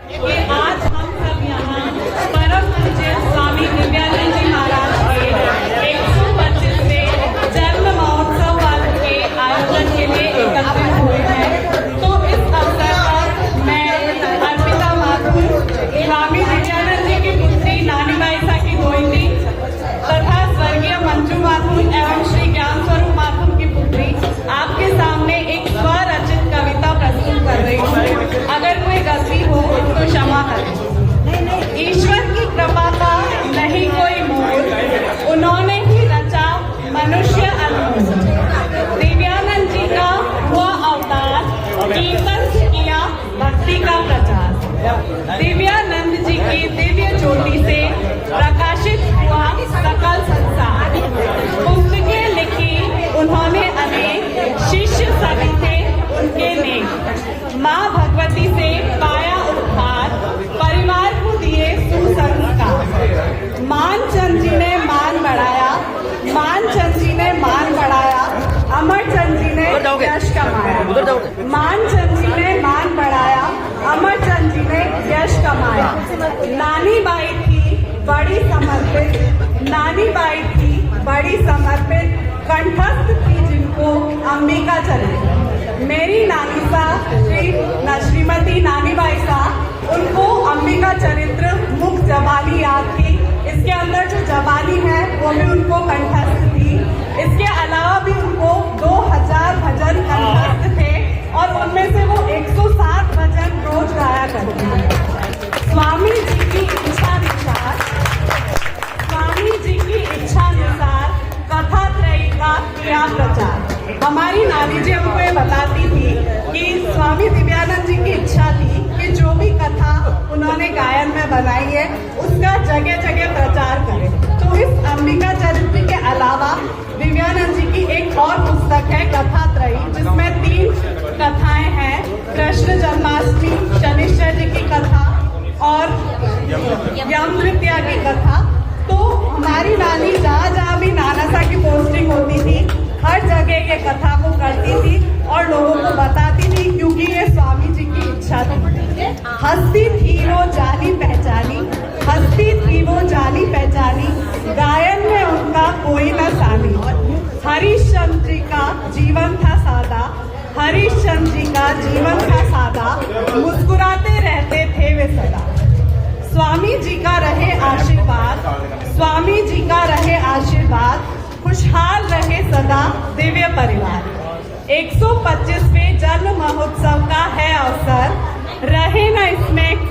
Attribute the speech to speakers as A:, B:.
A: कि आज हम सब यहाँ परम पूज्य स्वामी दिव्यानंद जी महाराज के 125वें जन्म महोत्सव के आयोजन के लिए एकत्रित हुए हैं। तो इस अवसर पर मैं अर्पिता माथुर, स्वामी दिव्यानंद जी की पुत्री नानी बाईसा की दोहित्री तथा स्वर्गीय मंजू माथुर एवं श्री ज्ञान स्वरूप माथुर की पुत्री आपके सामने एक स्वरचित कविता प्रस्तुत कर रही हूँ। अगर कोई गलती हो तो क्षमा करें। ईश्वर की कृपा का नहीं कोई मोल, उन्होंने ही रचा मनुष्य अनमोल। दिव्यानंद जी का हुआ अवतार, कीर्तन से किया भक्ति का प्रचार। दिव्यानंद जी की दिव्य ज्योति से प्रकाशित हुआ सकल संसार। पुस्तकें लिखी उन्होंने अनेक, शिष्य सभी थे उनके नेक। माँ भगवती से पाया उद्धार, परिवार को दिए सुसंस्कार। मानचंद जी ने मान बढ़ाया, मानचंद जी ने मान बढ़ाया, अमरचंद जी ने यश कमाया। मानचंद जी ने मान बढ़ाया, अमरचंद जी ने यश कमाया। नानी बाई थी बड़ी समर्पित, नानी बाई थी बड़ी समर्पित, कंठस्थ थी जिनको अंबिका चरित्र। मेरी नानी सा श्रीमती नानी बाई सा, उनको अंबिका चरित्र मुख जबानी याद थी। इसके अंदर जो जबानी है वो भी उनको कंठस्थ थी। इसके अलावा भी उनको 2000 भजन कंठस्थ थे और उनमें से वो 107 भजन रोज गाया करती है। स्वामी जी की इच्छानुसार, स्वामी जी की इच्छानुसार कथा त्रयी का किया प्रचार। हमारी नानी जी हमको ये बताती थी कि स्वामी दिव्यानंद जी की इच्छा थी कि जो भी कथा उन्होंने गायन में बनाई है उसका जगह जगह प्रचार करें। तो इस अंबिका चरित्र के अलावा दिव्यानंद जी की एक और पुस्तक है कथा त्रयी, जिसमें 3 कथाएं हैं। कृष्ण जन्माष्टमी, शनिश्चर जी की कथा और यम तृतीया की कथा। तो हमारी नानी जहाँ भी नानासा की पोस्टिंग होती थी हर जगह ये कथा को करती थी और लोगों को बताती थी, क्योंकि ये स्वामी जी की इच्छा थी। हस्ती थी वो जानी पहचानी, हस्ती थी वो जानी पहचानी, गायन में उनका कोई न सानी। हरिश्चंद्र जी का जीवन था सादा, हरिश्चंद्र जी का जीवन था सादा, मुस्कुराते रहते थे वे सदा। स्वामी जी का रहे आशीर्वाद, स्वामी जी का रहे आशीर्वाद, खुशहाल रहे सदा दिव्य परिवार। 125वें जन्म महोत्सव का है अवसर, रहे न इसमें